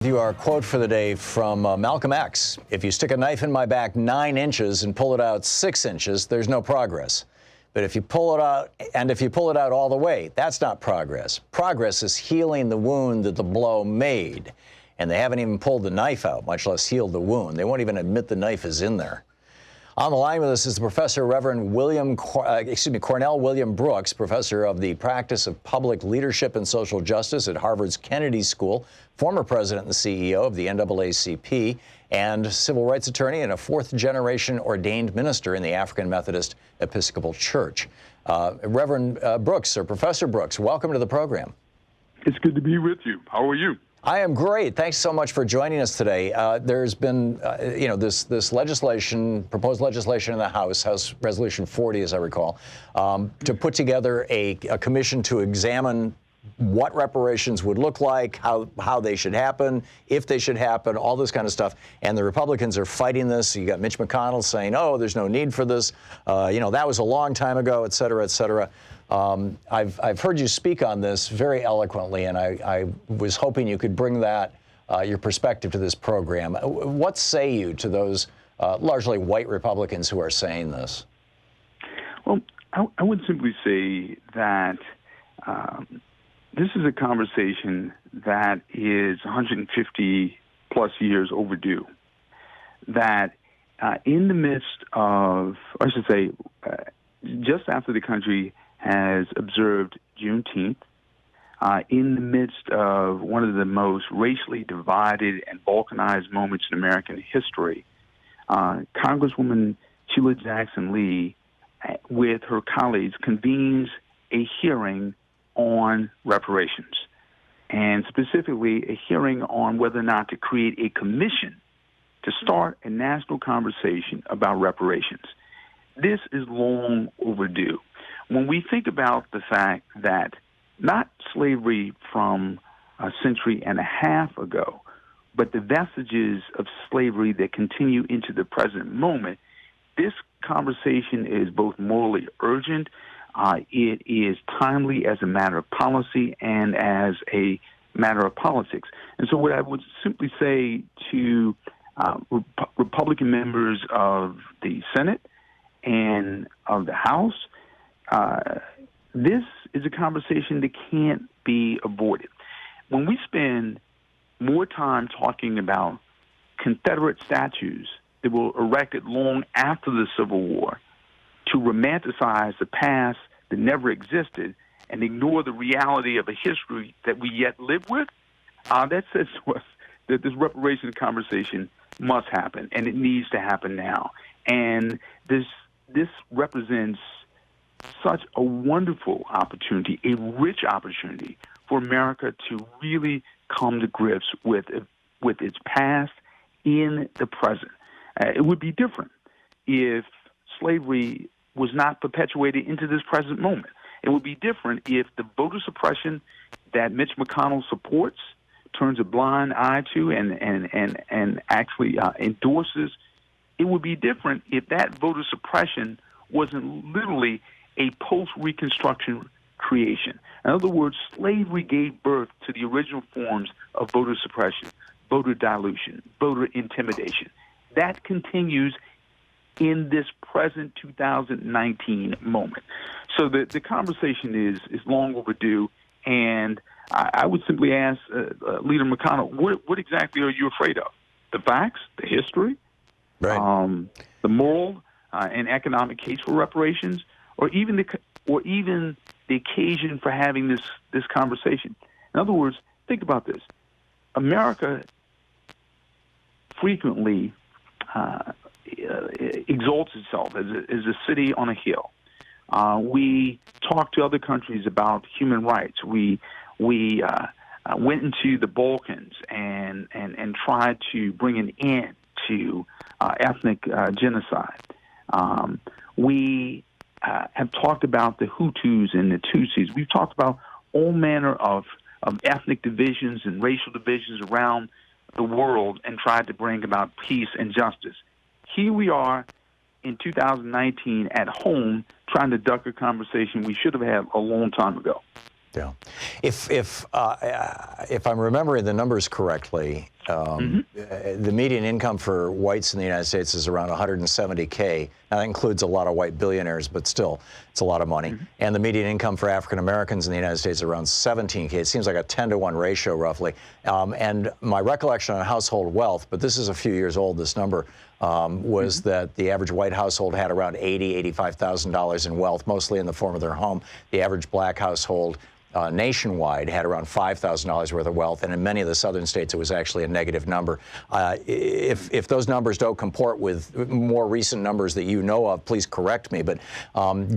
Our quote for the day from Malcolm X. If you stick a knife in my back 9 inches and pull it out 6 inches, there's no progress. But if you pull it out, and if you pull it out all the way, that's not progress. Progress is healing the wound that the blow made. And they haven't even pulled the knife out, much less healed the wound. They won't even admit the knife is in there. On the line with us is the Professor Reverend Cornell William Brooks, Professor of the Practice of Public Leadership and Social Justice at Harvard's Kennedy School, former President and CEO of the NAACP, and civil rights attorney and a fourth-generation ordained minister in the African Methodist Episcopal Church. Reverend Brooks, or Professor Brooks, welcome to the program. It's good to be with you. How are you? I am great. Thanks so much for joining us today. There's been, this legislation, proposed legislation in the House Resolution 40, as I recall, to put together a commission to examine what reparations would look like, how they should happen, if they should happen, all this kind of stuff. And the Republicans are fighting this. You got Mitch McConnell saying, oh, there's no need for this. That was a long time ago, et cetera, et cetera. I've heard you speak on this very eloquently, and I was hoping you could bring that, your perspective to this program. What say you to those largely white Republicans who are saying this? Well, I would simply say that this is a conversation that is 150 plus years overdue. That in the midst of, or I should say, just after the country has observed Juneteenth, in the midst of one of the most racially divided and balkanized moments in American history, Congresswoman Sheila Jackson Lee, with her colleagues, convenes a hearing on reparations, and specifically a hearing on whether or not to create a commission to start a national conversation about reparations. This is long overdue. When we think about the fact that not slavery from a century and a half ago, but the vestiges of slavery that continue into the present moment, this conversation is both morally urgent, it is timely as a matter of policy and as a matter of politics. And so what I would simply say to Republican members of the Senate and of the House, this is a conversation that can't be avoided. When we spend more time talking about Confederate statues that were erected long after the Civil War to romanticize the past that never existed and ignore the reality of a history that we yet live with, that says to us that this reparations conversation must happen, and it needs to happen now. And this represents such a wonderful opportunity, a rich opportunity for America to really come to grips with its past in the present. It would be different if slavery was not perpetuated into this present moment. It would be different if the voter suppression that Mitch McConnell supports, turns a blind eye to, and actually endorses. It would be different if that voter suppression wasn't literally a post-Reconstruction creation. In other words, slavery gave birth to the original forms of voter suppression, voter dilution, voter intimidation. That continues in this present 2019 moment. So the conversation is long overdue, and I would simply ask Leader McConnell, what exactly are you afraid of? The facts, the history, right. The moral and economic case for reparations, or even the occasion for having this conversation? In other words, think about this. America frequently exalts itself as a city on a hill. We talk to other countries about human rights. We went into the Balkans and tried to bring an end to ethnic genocide. We have talked about the Hutus and the Tutsis. We've talked about all manner of ethnic divisions and racial divisions around the world and tried to bring about peace and justice. Here we are in 2019 at home trying to duck a conversation we should have had a long time ago. Yeah. If I'm remembering the numbers correctly, the median income for whites in the United States is around $170K. Now, that includes a lot of white billionaires, but still, it's a lot of money. And the median income for African Americans in the United States is around $17K. It seems like a 10-to-1 ratio, roughly. And my recollection on household wealth, but this is a few years old, this number, was that the average white household had around $80,000, $85,000 in wealth, mostly in the form of their home. The average black household nationwide had around $5,000 worth of wealth, and in many of the southern states it was actually a negative number. If those numbers don't comport with more recent numbers that you know of, please correct me, but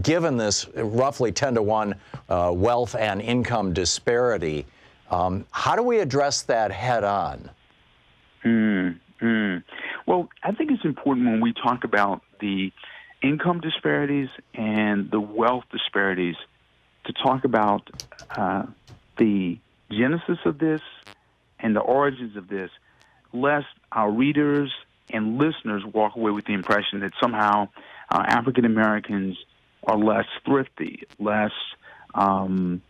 given this roughly 10-to-1 wealth and income disparity, how do we address that head on? Well, I think it's important when we talk about the income disparities and the wealth disparities to talk about the genesis of this and the origins of this, lest our readers and listeners walk away with the impression that somehow African Americans are less thrifty, less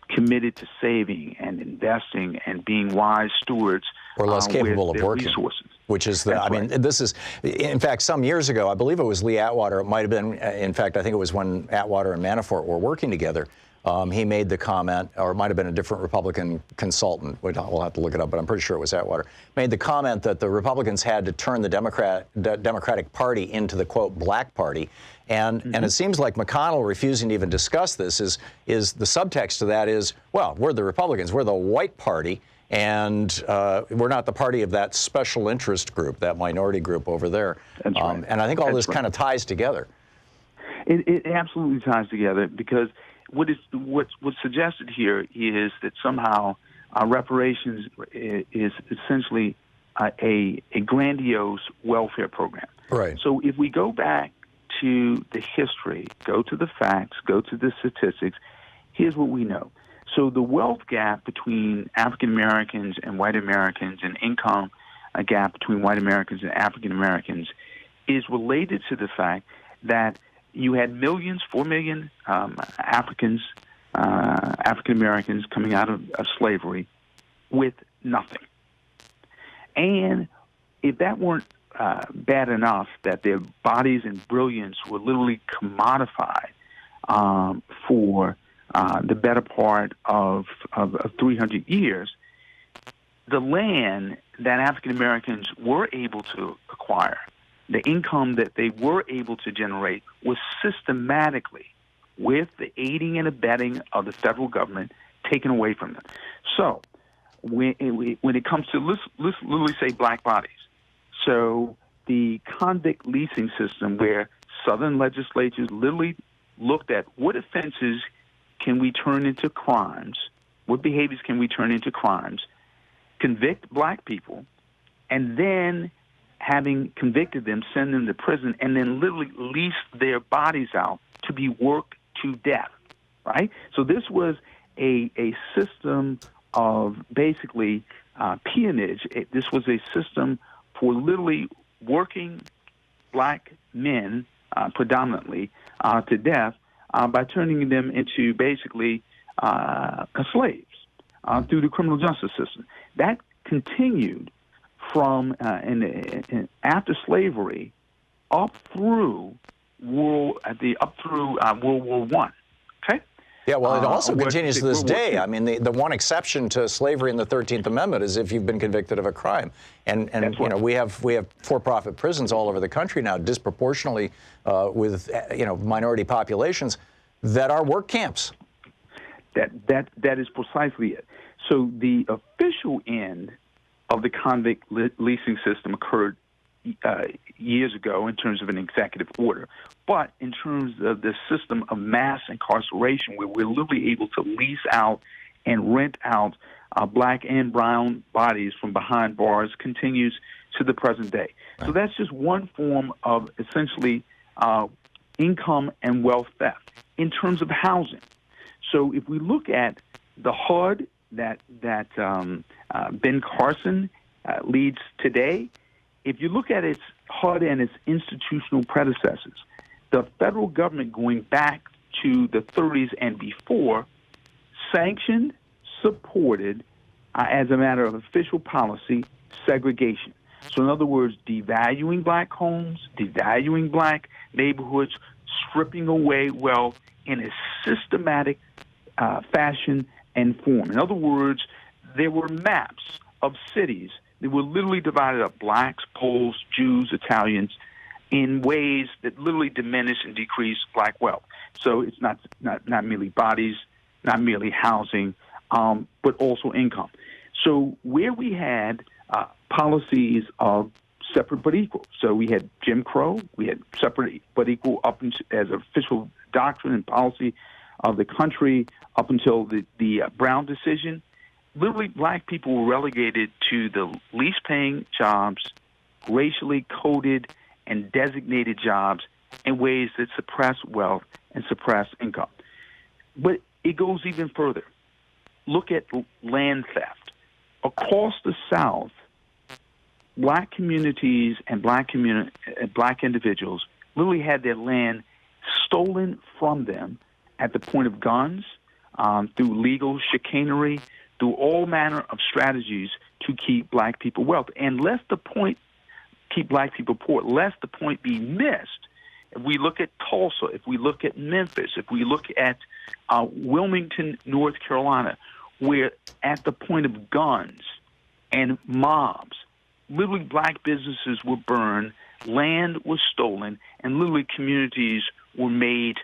committed to saving and investing and being wise stewards, or less capable of working. Resources. Which is the, this is, in fact, some years ago, I believe it was Lee Atwater, it might have been, in fact, I think it was when Atwater and Manafort were working together, he made the comment, or it might have been a different Republican consultant, we'll have to look it up, but I'm pretty sure it was Atwater, made the comment that the Republicans had to turn the Democratic Party into the, quote, black party. And it seems like McConnell refusing to even discuss this is the subtext to that is, well, we're the Republicans, we're the white party, and we're not the party of that special interest group, that minority group over there. That's right. And I think all this kind of ties together. It absolutely ties together, because what's suggested here is that somehow reparations is essentially a grandiose welfare program. Right. So if we go back to the history, go to the facts, go to the statistics, here's what we know. So the wealth gap between African Americans and white Americans, and income gap between white Americans and African Americans, is related to the fact that you had millions, 4 million African Americans coming out of slavery with nothing. And if that weren't bad enough, that their bodies and brilliance were literally commodified for the better part of 300 years, the land that African Americans were able to acquire, the income that they were able to generate, was systematically, with the aiding and abetting of the federal government, taken away from them. So when it comes to, let's literally say black bodies, so the convict leasing system, where Southern legislatures literally looked at what offenses can we turn into crimes, what behaviors can we turn into crimes, convict black people, and then, having convicted them, send them to prison, and then literally lease their bodies out to be worked to death, right? So this was a system of basically peonage. This was a system for literally working black men, predominantly, to death by turning them into basically slaves through the criminal justice system. That continued from after slavery up through World War I. Okay. Yeah, well, it also continues to this day. I mean, the one exception to slavery in the 13th Amendment is if you've been convicted of a crime. And you know, we have for-profit prisons all over the country now, disproportionately with minority populations that are work camps. That is precisely it. So the official end of the convict leasing system occurred years ago in terms of an executive order. But in terms of the system of mass incarceration, where we're literally able to lease out and rent out black and brown bodies from behind bars, continues to the present day. So that's just one form of essentially income and wealth theft. In terms of housing, so if we look at the HUD that Ben Carson leads today, if you look at its HUD and its institutional predecessors, the federal government going back to the 30s and before sanctioned, supported, as a matter of official policy, segregation. So in other words, devaluing black homes, devaluing black neighborhoods, stripping away wealth in a systematic fashion and form. In other words, there were maps of cities that were literally divided up, blacks, Poles, Jews, Italians, in ways that literally diminish and decrease black wealth. So it's not merely bodies, not merely housing, but also income. So where we had policies of separate but equal. So we had Jim Crow, we had separate but equal up as official doctrine and policy of the country up until the Brown decision. Literally, black people were relegated to the least paying jobs, racially coded and designated jobs in ways that suppress wealth and suppress income. But it goes even further. Look at land theft. Across the South, black communities and black individuals literally had their land stolen from them at the point of guns, through legal chicanery, through all manner of strategies to keep black people wealthy. And lest the point keep black people poor, lest the point be missed, if we look at Tulsa, if we look at Memphis, if we look at Wilmington, North Carolina, where at the point of guns and mobs, literally black businesses were burned, land was stolen, and literally communities were made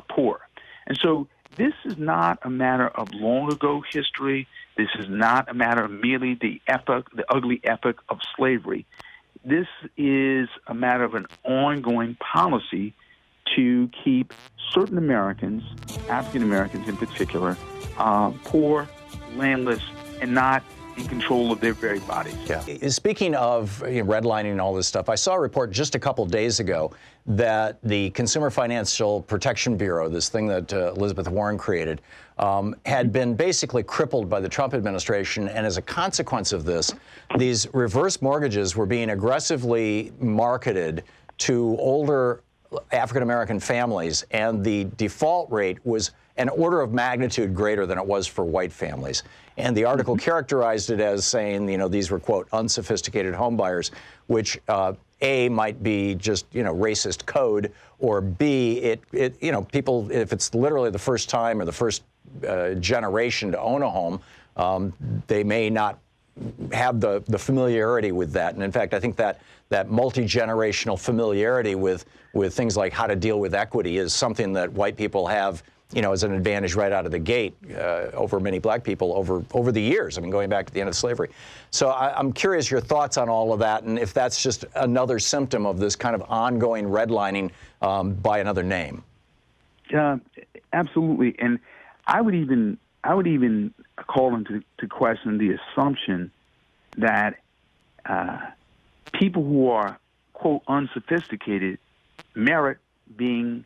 poor. And so this is not a matter of long ago history. This is not a matter of merely the ugly epic of slavery. This is a matter of an ongoing policy to keep certain Americans, African Americans in particular, poor, landless, and not in control of their very bodies. Yeah. Speaking of redlining and all this stuff, I saw a report just a couple days ago that the Consumer Financial Protection Bureau, this thing that Elizabeth Warren created, had been basically crippled by the Trump administration. And as a consequence of this, these reverse mortgages were being aggressively marketed to older African-American families, and the default rate was an order of magnitude greater than it was for white families. And the article characterized it as saying, these were, quote, unsophisticated homebuyers, which A, might be just, racist code, or B, people, if it's literally the first time or the first generation to own a home, they may not have the familiarity with that. And in fact, I think that multi-generational familiarity with things like how to deal with equity is something that white people have, as an advantage right out of the gate over many black people over the years. I mean, going back to the end of slavery. So I'm curious your thoughts on all of that, and if that's just another symptom of this kind of ongoing redlining by another name. Absolutely, and I would even call into question the assumption that people who are, quote, unsophisticated merit being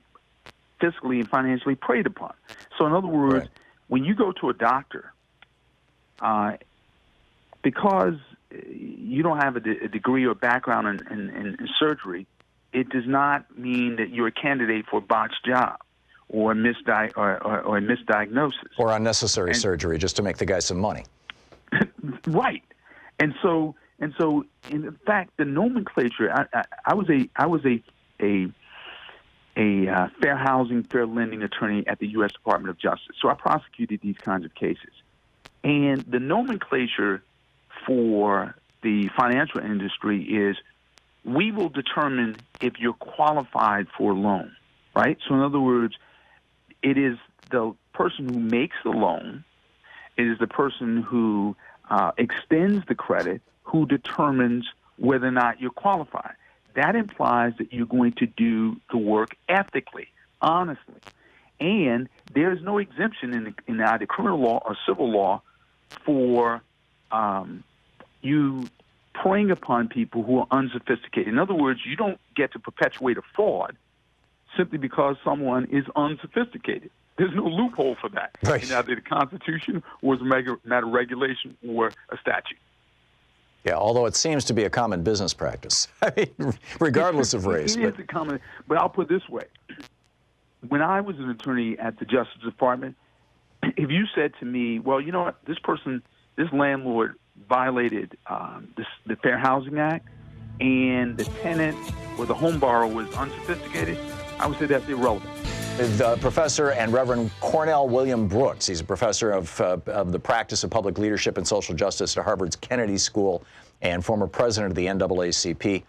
fiscally and financially preyed upon. So in other words, right, when you go to a doctor, because you don't have a degree or background in surgery, it does not mean that you're a candidate for a botched job or a misdiagnosis. Or unnecessary surgery just to make the guy some money. Right. And so in fact, the nomenclature, I was a fair housing, fair lending attorney at the U.S. Department of Justice. So I prosecuted these kinds of cases. And the nomenclature for the financial industry is, we will determine if you're qualified for a loan, right? So in other words, it is the person who makes the loan, it is the person who extends the credit, who determines whether or not you're qualified. That implies that you're going to do the work ethically, honestly. And there's no exemption in either criminal law or civil law for you preying upon people who are unsophisticated. In other words, you don't get to perpetuate a fraud simply because someone is unsophisticated. There's no loophole for that right, in either the Constitution or as a matter of regulation or a statute. Yeah, although it seems to be a common business practice, I mean, regardless of race. It is a common, but I'll put it this way. When I was an attorney at the Justice Department, if you said to me, well, you know what, this landlord violated the Fair Housing Act, and the tenant or the home borrower was unsophisticated, I would say that's irrelevant. The professor and Reverend Cornell William Brooks. He's a professor of the practice of public leadership and social justice at Harvard's Kennedy School and former president of the NAACP.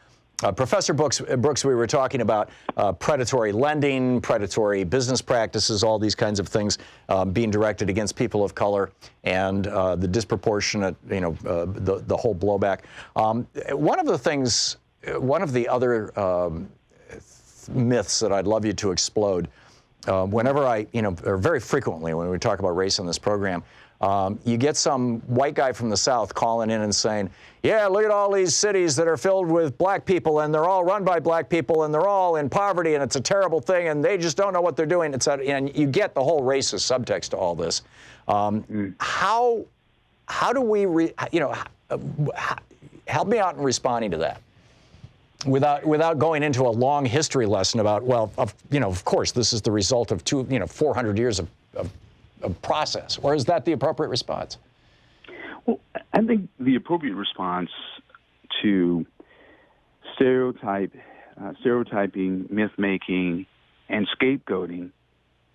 Professor Brooks, we were talking about predatory lending, predatory business practices, all these kinds of things being directed against people of color, and the disproportionate, the whole blowback. One of the other myths that I'd love you to explode, whenever or very frequently when we talk about race on this program, you get some white guy from the South calling in and saying, yeah, look at all these cities that are filled with black people, and they're all run by black people, and they're all in poverty, and it's a terrible thing, and they just don't know what they're doing, etc. And you get the whole racist subtext to all this. How do we, help me out in responding to that, without going into a long history lesson about, well, of course, this is the result of 400 years of process, or is that the appropriate response? Well, I think the appropriate response to stereotyping, myth-making, and scapegoating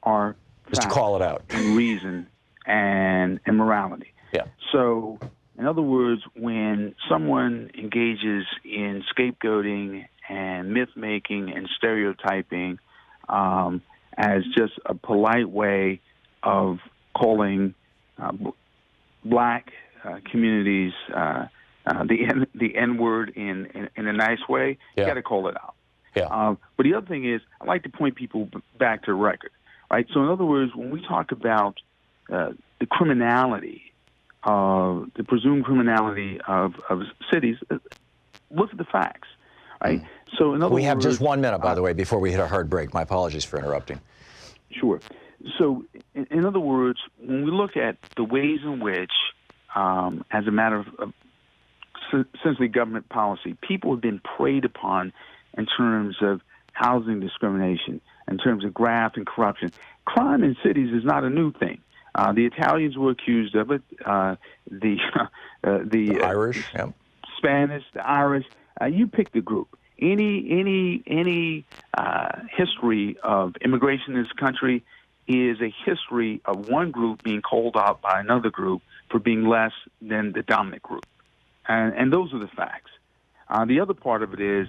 are just call it out. And reason and morality. Yeah. So, in other words, when someone engages in scapegoating and myth-making and stereotyping as just a polite way of calling black communities the N-word in a nice way, you got to call it out. Yeah. But the other thing is, I like to point people back to the record, right? So in other words, when we talk about the criminality, the presumed criminality of cities, look at the facts, right? So in other words, we have just 1 minute, by the way, before we hit a hard break. My apologies for interrupting. Sure. So, in other words, when we look at the ways in which, as a matter of essentially government policy, people have been preyed upon in terms of housing discrimination, in terms of graft and corruption. Crime in cities is not a new thing. The Italians were accused of it. The Irish, Spanish, the Irish. You pick the group. Any history of immigration in this country is a history of one group being called out by another group for being less than the dominant group. And those are the facts. The other part of it is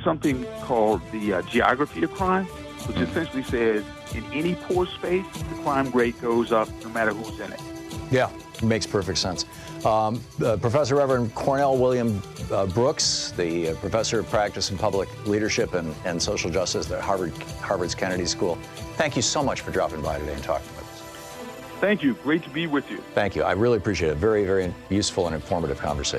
something called the geography of crime, which essentially says in any poor space, the crime rate goes up no matter who's in it. Yeah, makes perfect sense. Professor Reverend Cornell William Brooks, the professor of practice in public leadership and social justice at Harvard's Kennedy School. Thank you so much for dropping by today and talking with us. Thank you. Great to be with you. Thank you. I really appreciate it. Very, very useful and informative conversation.